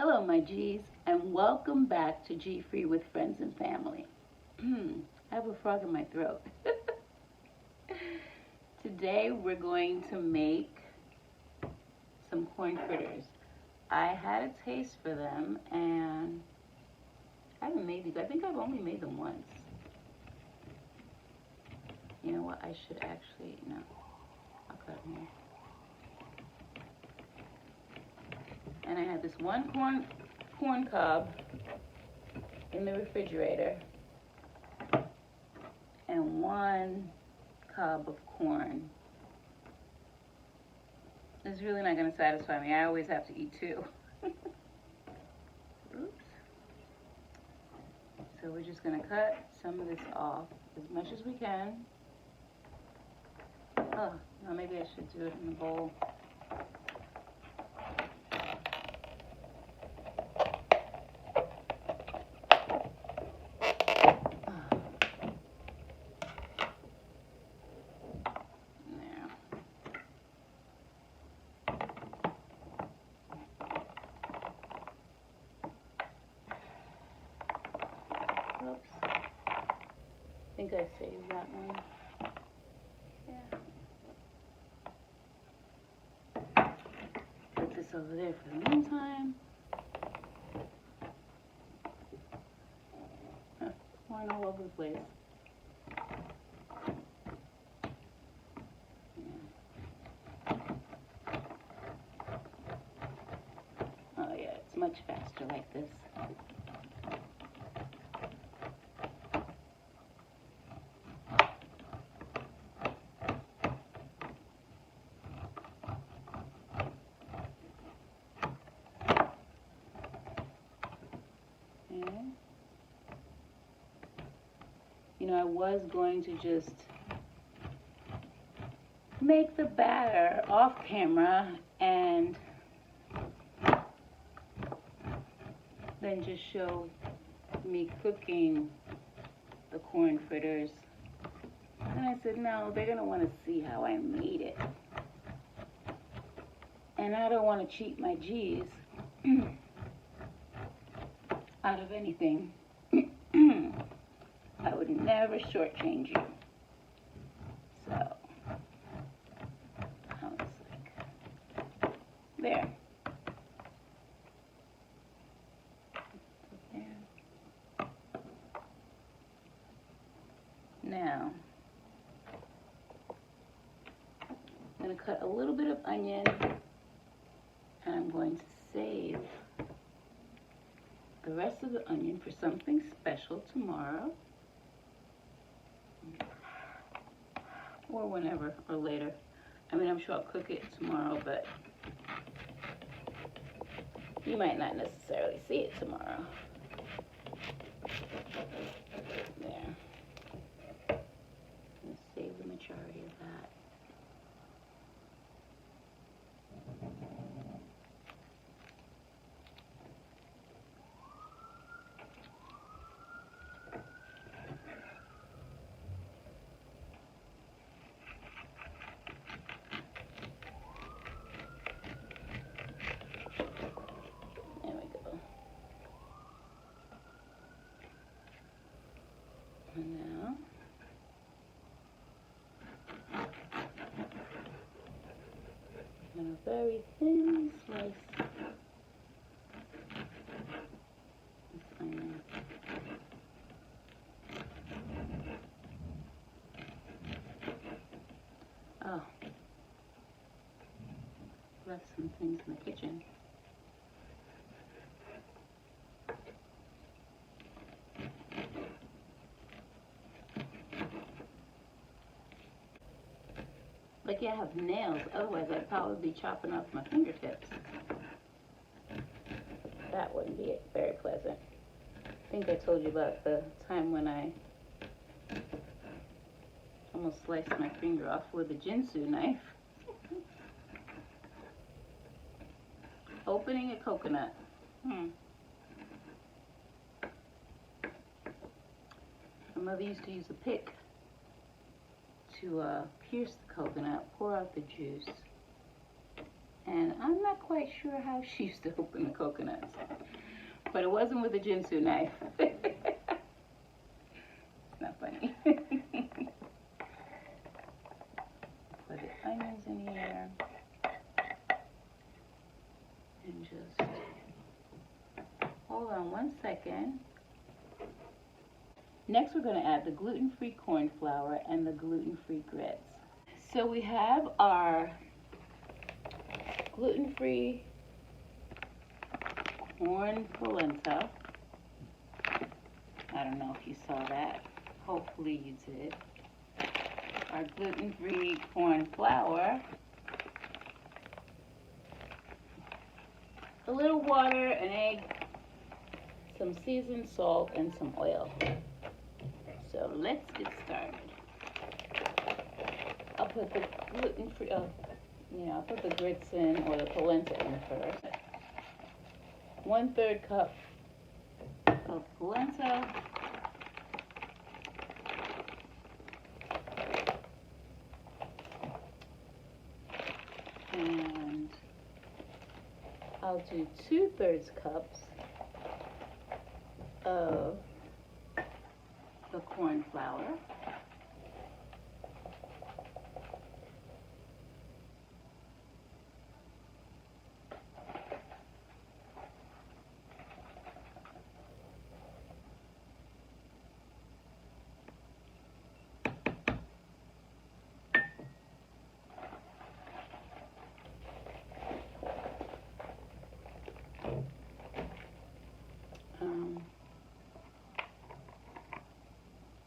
Hello, my G's, and welcome back to G Free with Friends and Family. I have a frog in my throat. Today, we're going to make some corn fritters. I had a taste for them, and I haven't made these. I think I've only made them once. You know what? I should actually, no, I'll cut them here. And I had this one corn cob in the refrigerator and one cob of corn. It's really not going to satisfy me. I always have to eat two. Oops. So we're just going to cut some of this off as much as we can. Oh, no, maybe I should do it in the bowl. Oops. I think I saved that one. Yeah. Put this over there for the meantime. Corn all over the place. Yeah. Oh yeah, it's much faster like this. You know, I was going to just make the batter off camera and then just show me cooking the corn fritters. And I said, no, they're going to want to see how I made it. And I don't want to cheat my G's out of anything. I would never shortchange you. So, I was like, there. Now, I'm going to cut a little bit of onion, and I'm going to save the rest of the onion for something special tomorrow. Or whenever, or later. I mean, I'm sure I'll cook it tomorrow, but you might not necessarily see it tomorrow. There. Let's save the majority of that. There we go. And now, and a very thin slice of onion. Oh, left some things in the kitchen. Like, I have nails, otherwise I'd probably be chopping off my fingertips. That wouldn't be very pleasant. I think I told you about the time when I almost sliced my finger off with a Jinsu knife. Opening a coconut. My mother used to use a pick to pierce the coconut, pour out the juice, And I'm not quite sure how she used to open the coconuts, but it wasn't with a Jinsu knife. It's not funny. Put the onions in here and just hold on 1 second. Next, we're going to add the gluten-free corn flour and the gluten-free grits. So we have our gluten-free corn polenta. I don't know if you saw that. Hopefully you did. Our gluten-free corn flour. A little water, an egg, some seasoned salt, and some oil. So let's get started. I'll put the gluten-free, I'll put the grits in, or the polenta in first. 1/3 cup of polenta. And I'll do 2/3 cups of the corn flour.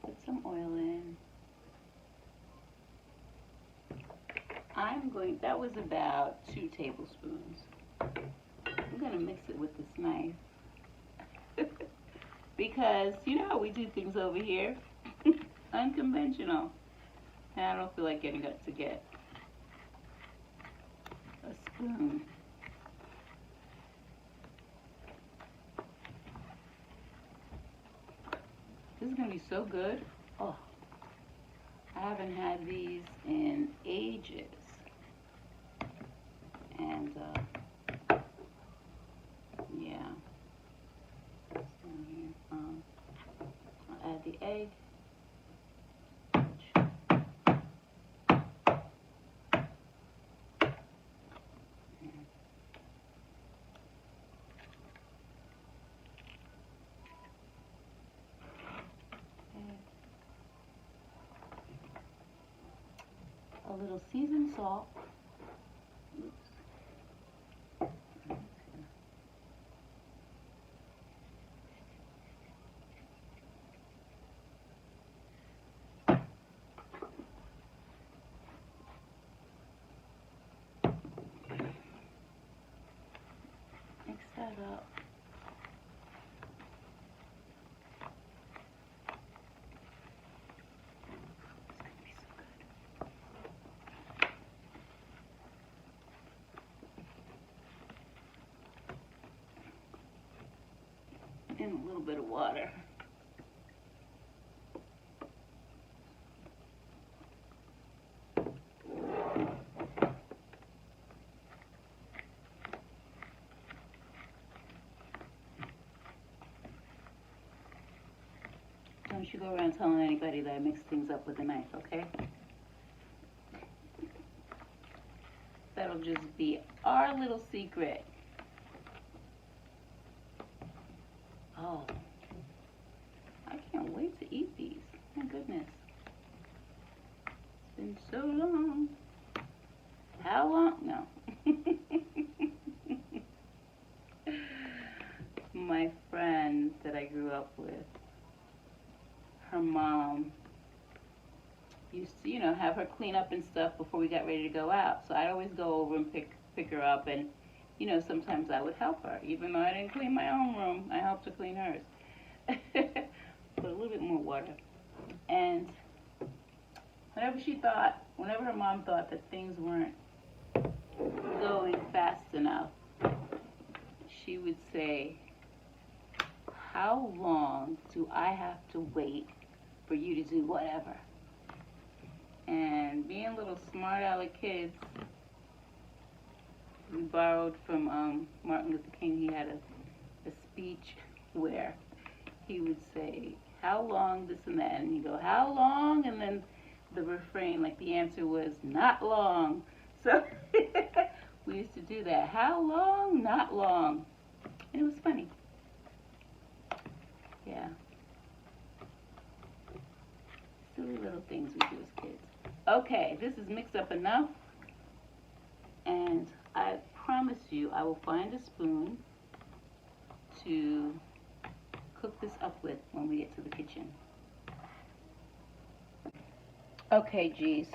Put some oil in. That was about 2 tablespoons. I'm gonna mix it with this knife. Because you know how we do things over here. Unconventional. And I don't feel like getting up to get a spoon. This is gonna be so good. Oh, I haven't had these in ages. And yeah. I'll add the egg. A little seasoned salt. Oops. Mix that up. And a little bit of water. Don't you go around telling anybody that I mix things up with a knife, okay? That'll just be our little secret. Oh, I can't wait to eat these. My goodness. It's been so long. How long? No. My friend that I grew up with, her mom used to, have her clean up and stuff before we got ready to go out. So I'd always go over and pick her up, and sometimes I would help her. Even though I didn't clean my own room, I helped her clean hers. Put a little bit more water. And whenever her mom thought that things weren't going fast enough, she would say, "How long do I have to wait for you to do whatever?" And being little smart aleck kids, we borrowed from Martin Luther King. He had a speech where he would say, how long, this and that, and he'd go, how long? And then the refrain, like the answer was, not long. So we used to do that. How long? Not long. And it was funny. Yeah. Silly little things we do as kids. Okay, this is mixed up enough. And I promise you, I will find a spoon to cook this up with when we get to the kitchen. Okay, geez.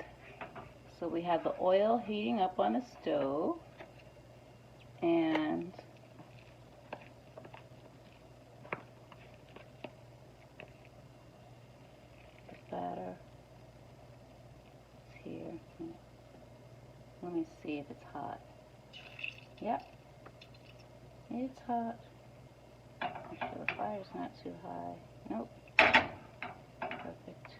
So we have the oil heating up on the stove, and the batter is here. Let me see if it's hot. Yep, it's hot. Make sure the fire's not too high. Nope. Perfect.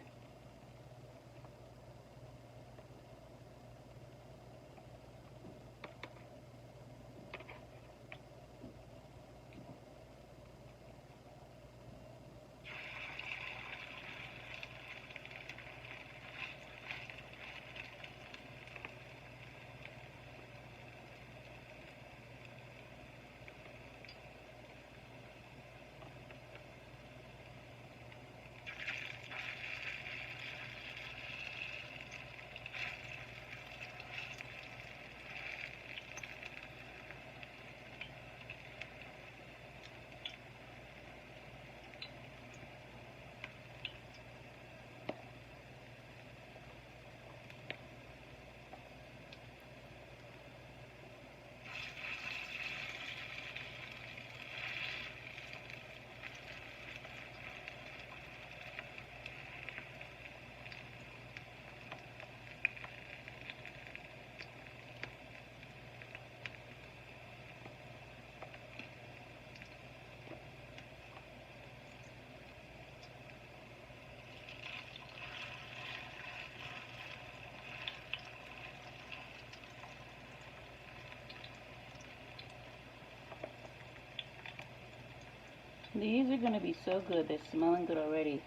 These are going to be so good. They're smelling good already.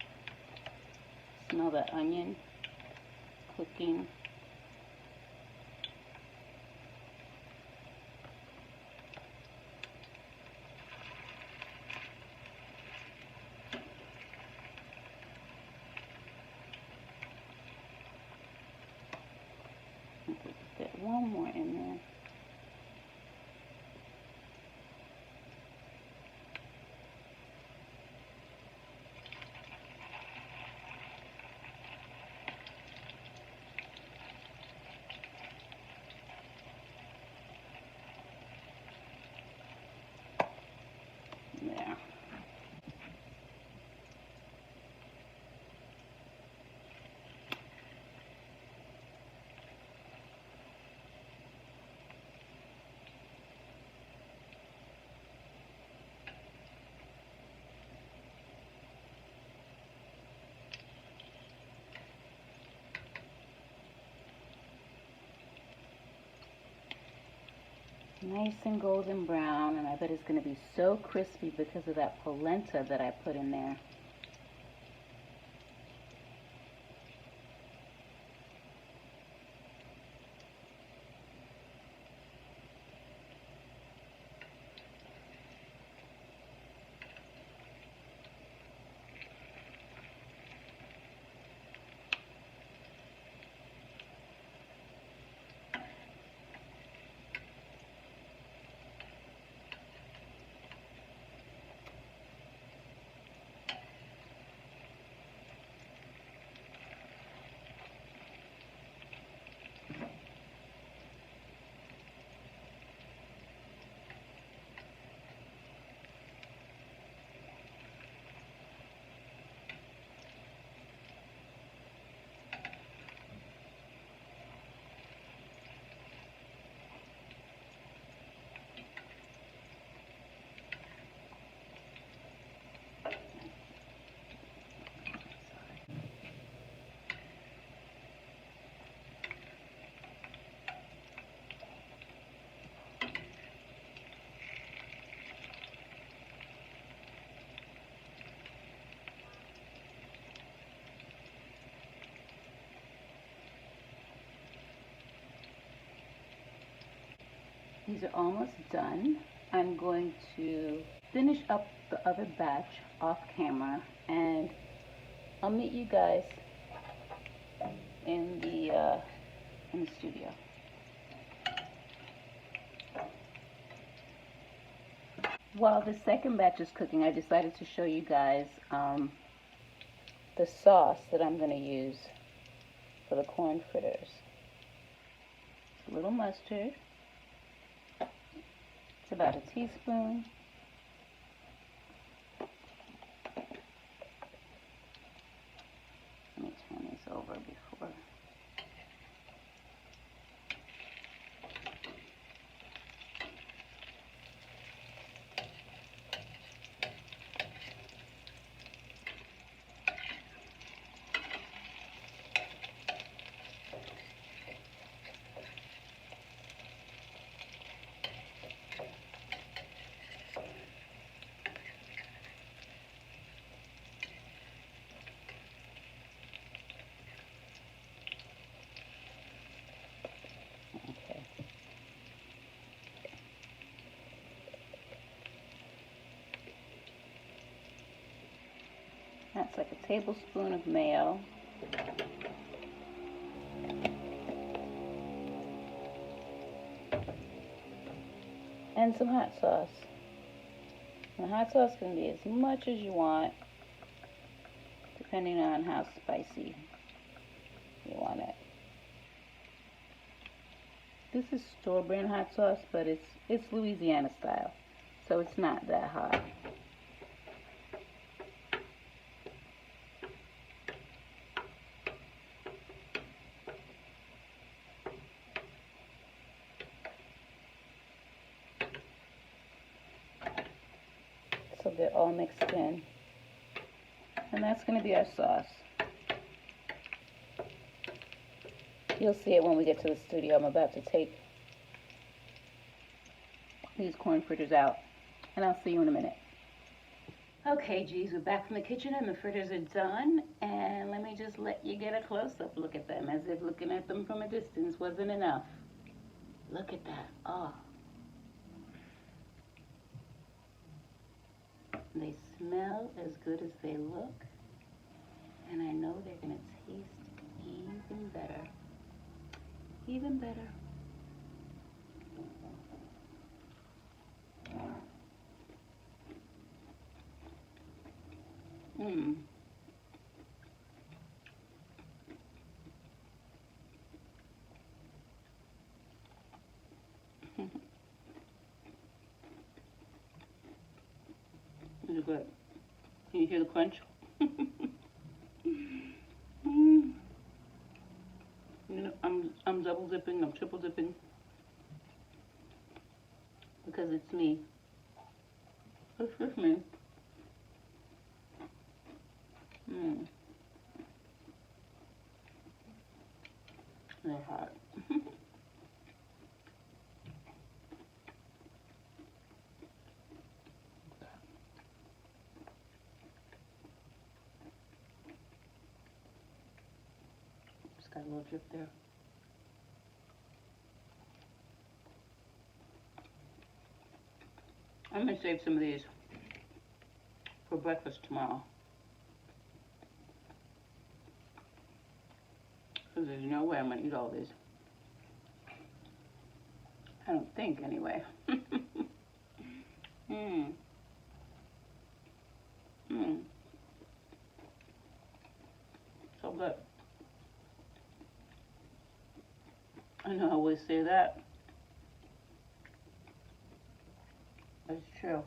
Smell that onion cooking. Get one more in there. There. Nice and golden brown, and I bet it's going to be so crispy because of that polenta that I put in there. These are almost done. I'm going to finish up the other batch off camera, and I'll meet you guys in the studio. While the second batch is cooking, I decided to show you guys the sauce that I'm going to use for the corn fritters. A little mustard. It's about a teaspoon. Let me turn this over before. That's like a tablespoon of mayo. And some hot sauce. The hot sauce can be as much as you want, depending on how spicy you want it. This is store-brand hot sauce, but it's Louisiana style, so it's not that hot. So they're all mixed in. And that's going to be our sauce. You'll see it when we get to the studio. I'm about to take these corn fritters out, and I'll see you in a minute. Okay, geez, we're back from the kitchen and the fritters are done, and let me just let you get a close-up look at them, as if looking at them from a distance wasn't enough. Look at that. Oh. They smell as good as they look, and I know they're going to taste even better. Even better. Mmm. This is good. Can you hear the crunch? You know, I'm double dipping, I'm triple dipping, because it's me. It's just me. Mmm. They're hot. Just got a little drip there. I'm going to save some of these for breakfast tomorrow. Because there's no way I'm going to eat all these. I don't think, anyway. Mmm. Mmm. So good. I know I always say that. But it's true.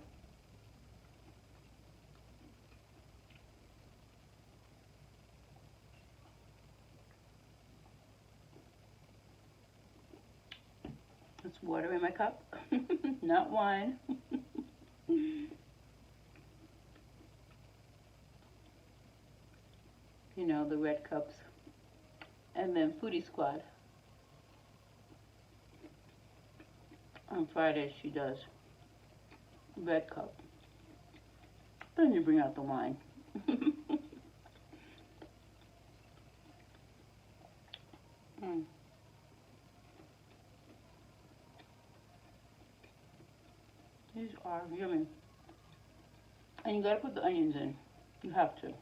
It's water in my cup, not wine. You know, the red cups. And then Foodie Squad. On Fridays she does red cup. Then you bring out the wine. Mm. are yummy. And you gotta put the onions in. You have to.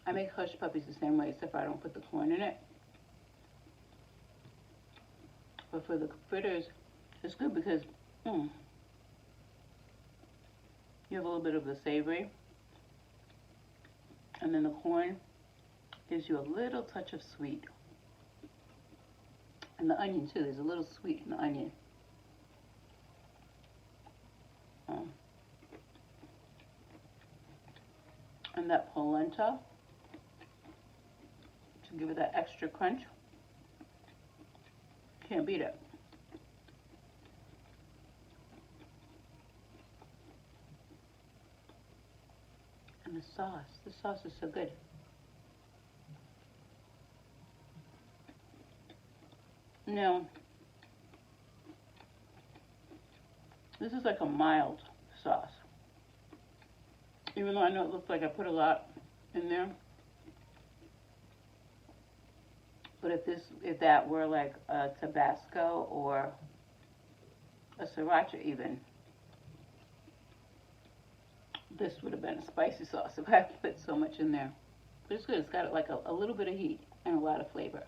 I make hush puppies the same way, except I don't put the corn in it. But for the fritters, it's good because you have a little bit of the savory, and then the corn gives you a little touch of sweet. And the onion too, there's a little sweet in the onion. And that polenta to give it that extra crunch. Can't beat it. And the sauce is so good. Now, this is like a mild sauce. Even though I know it looks like I put a lot in there. But if that were like a Tabasco or a sriracha even, this would have been a spicy sauce if I put so much in there. But it's good. It's got like a little bit of heat and a lot of flavor.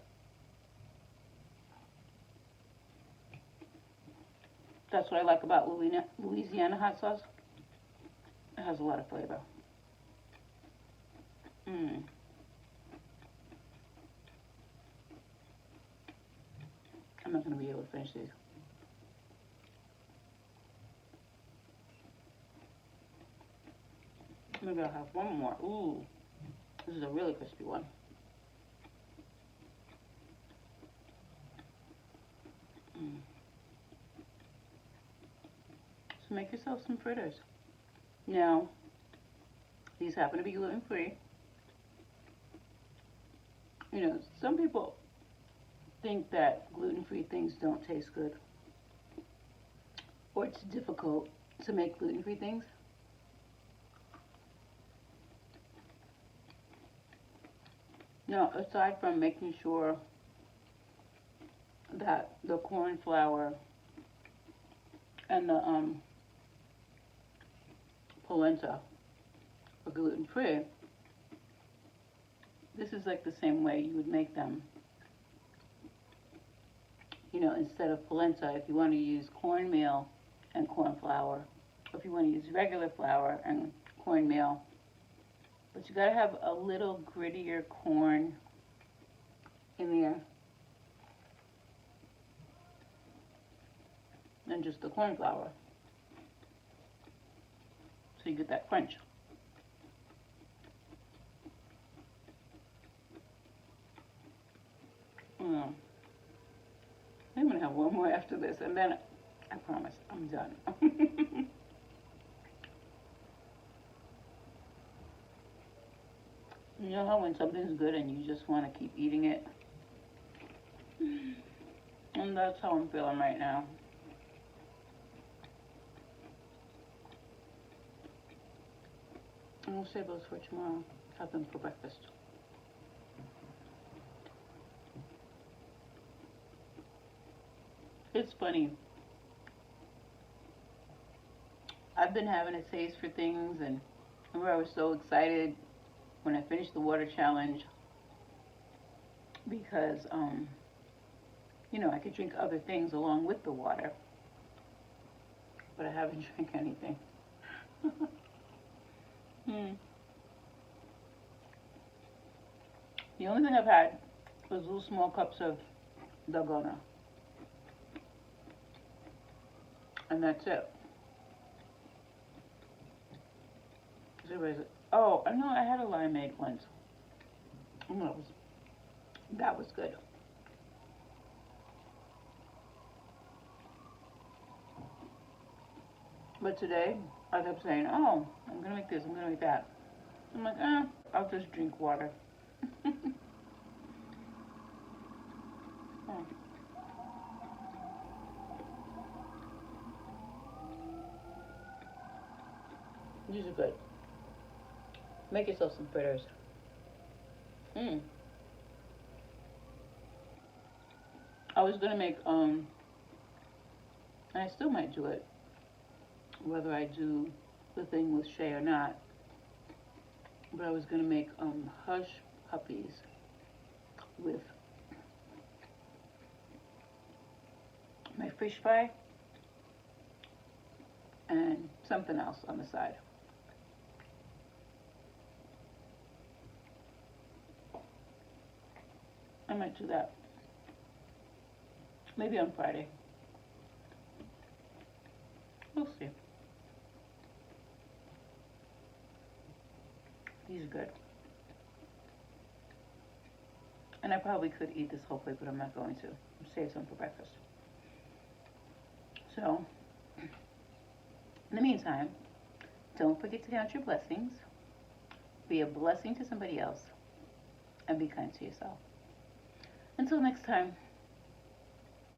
That's what I like about Louisiana hot sauce. It has a lot of flavor. I'm not going to be able to finish these. Maybe I'll have one more. Ooh, this is a really crispy one. So make yourself some fritters. Now, these happen to be gluten-free. You know, some people think that gluten-free things don't taste good, or it's difficult to make gluten-free things. Now, aside from making sure that the corn flour and the polenta are gluten-free, this is like the same way you would make them. You know, instead of polenta, if you want to use cornmeal and corn flour, or if you want to use regular flour and cornmeal, but you gotta have a little grittier corn in there than just the corn flour, so you get that crunch. I'm gonna have one more after this, and then I promise I'm done. You know how when something's good and you just want to keep eating it? And that's how I'm feeling right now. And we'll save those for tomorrow. Have them for breakfast. It's funny. I've been having a taste for things, and remember I was so excited when I finished the water challenge because, you know, I could drink other things along with the water, but I haven't drank anything. The only thing I've had was little small cups of dalgona, and that's it. Oh, I know I had a limeade once. Oh, that was good. But today, I kept saying, oh, I'm gonna make this, I'm gonna make that. I'm like, I'll just drink water. Oh. These are good. Make yourself some fritters. I was gonna make and I still might do it, whether I do the thing with Shay or not. But I was gonna make hush puppies with my fish fry and something else on the side. I might do that. Maybe on Friday. We'll see. These are good. And I probably could eat this whole plate, but I'm not going to. Save some for breakfast. So, in the meantime, don't forget to count your blessings. Be a blessing to somebody else. And be kind to yourself. Until next time.